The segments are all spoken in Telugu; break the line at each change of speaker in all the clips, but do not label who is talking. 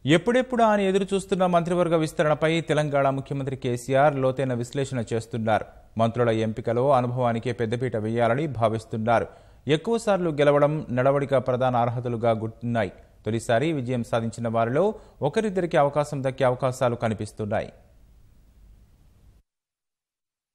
ఎప్పుడెప్పుడు అని ఎదురు చూస్తున్న మంత్రివర్గ విస్తరణపై తెలంగాణ ముఖ్యమంత్రి కేసీఆర్ లోతైన విశ్లేషణ చేస్తున్నారు. మంత్రుల ఎంపికలో అనుభవానికే పెద్దపీట వేయాలని భావిస్తున్నారు. ఎక్కువసార్లు గెలవడం, నడవడిక ప్రధాన అర్హతలుగా గుర్తున్నాయి. తొలిసారి విజయం సాధించిన వారిలో ఒకరిద్దరికి అవకాశం దక్కే అవకాశాలు కనిపిస్తున్నాయి.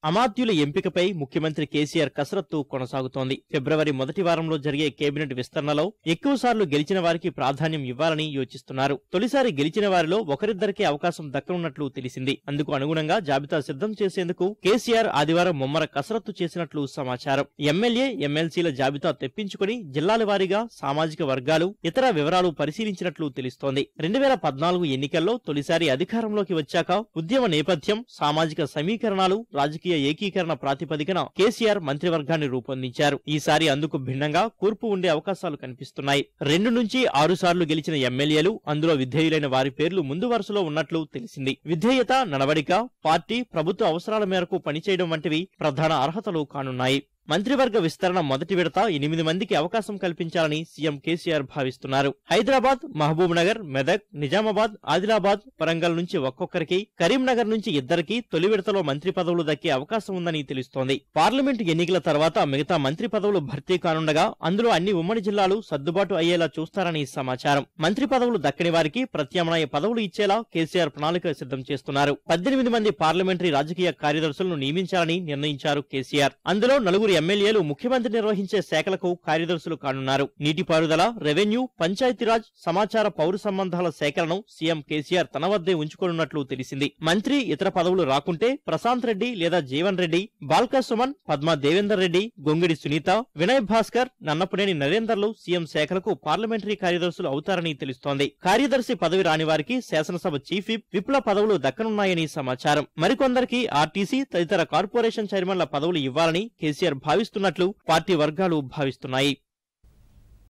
అమాత్యుల ఎంపికపై ముఖ్యమంత్రి కేసీఆర్ కసరత్తు కొనసాగుతోంది. ఫిబ్రవరి మొదటి వారంలో జరిగే కేబినెట్ విస్తరణలో ఎక్కువసార్లు గెలిచిన వారికి ప్రాధాన్యం ఇవ్వాలని యోచిస్తున్నారు. తొలిసారి గెలిచిన వారిలో ఒకరిద్దరికే అవకాశం దక్కనున్నట్లు తెలిసింది. అందుకు అనుగుణంగా జాబితా సిద్ధం చేసేందుకు కేసీఆర్ ఆదివారం ముమ్మర కసరత్తు చేసినట్లు సమాచారం. ఎమ్మెల్యే, ఎమ్మెల్సీల జాబితా తెప్పించుకుని జిల్లాల వారీగా సామాజిక వర్గాలు, ఇతర వివరాలు పరిశీలించినట్లు తెలుస్తోంది. 2014 ఎన్నికల్లో తొలిసారి అధికారంలోకి వచ్చాక ఉద్యమ నేపథ్యం, సామాజిక సమీకరణాలు, రాజకీయ ఏకీకరణ ప్రాతిపదికన కేసీఆర్ మంత్రివర్గాన్ని రూపొందించారు. ఈసారి అందుకు భిన్నంగా కూర్పు ఉండే అవకాశాలు కనిపిస్తున్నాయి. 2 నుంచి 6 సార్లు గెలిచిన ఎమ్మెల్యేలు, అందులో విధేయులైన వారి పేర్లు ముందు వరుసలో ఉన్నట్లు తెలిసింది. విధేయత, నడవడిక, పార్టీ, ప్రభుత్వ అవసరాల మేరకు పనిచేయడం వంటివి ప్రధాన అర్హతలు కానున్నాయి. మంత్రివర్గ విస్తరణ మొదటి విడత 8 మందికి అవకాశం కల్పించాలని సీఎం కేసీఆర్ భావిస్తున్నారు. హైదరాబాద్, మహబూబ్ నగర్, మెదక్, నిజామాబాద్, ఆదిలాబాద్, వరంగల్ నుంచి ఒక్కొక్కరికి, కరీంనగర్ నుంచి 2కి తొలి విడతలో మంత్రి పదవులు దక్కే అవకాశం ఉందని తెలుస్తోంది. పార్లమెంటు ఎన్నికల తర్వాత మిగతా మంత్రి పదవులు భర్తీ కానుండగా అందులో అన్ని ఉమ్మడి జిల్లాలు సర్దుబాటు అయ్యేలా చూస్తారని సమాచారం. మంత్రి పదవులు దక్కని వారికి ప్రత్యామ్నాయ పదవులు ఇచ్చేలా కేసీఆర్ ప్రణాళిక సిద్ధం చేస్తున్నారు. 18 మంది పార్లమెంటరీ రాజకీయ కార్యదర్శులను నియమించాలని నిర్ణయించారు కేసీఆర్. అందులో 4 ఎమ్మెల్యేలు ముఖ్యమంత్రి నిర్వహించే శాఖలకు కార్యదర్శులు కానున్నారు. నీటిపారుదల, రెవెన్యూ, పంచాయతీరాజ్, సమాచార, పౌర సంబంధాల శాఖలను సీఎం కేసీఆర్ తన వద్దే ఉంచుకోనున్నట్లు తెలిసింది. మంత్రి, ఇతర పదవులు రాకుంటే ప్రశాంత్ రెడ్డి లేదా జీవన్ రెడ్డి, బాల్కా సుమన్, పద్మా దేవేందర్ రెడ్డి, గొంగిడి సునీత, వినయ్ భాస్కర్, నన్నపునేని నరేందర్లు సీఎం శాఖలకు పార్లమెంటరీ కార్యదర్శులు అవుతారని తెలుస్తోంది. కార్యదర్శి పదవి రాని వారికి శాసనసభ చీఫ్ విప్, విప్ల పదవులు దక్కనున్నాయని సమాచారం. మరికొందరికి ఆర్టీసీ తదితర కార్పొరేషన్ చైర్మన్ల పదవులు ఇవ్వాలని కేసీఆర్ భావిస్తున్నట్లు పార్టీ వర్గాలు భావిస్తున్నాయి.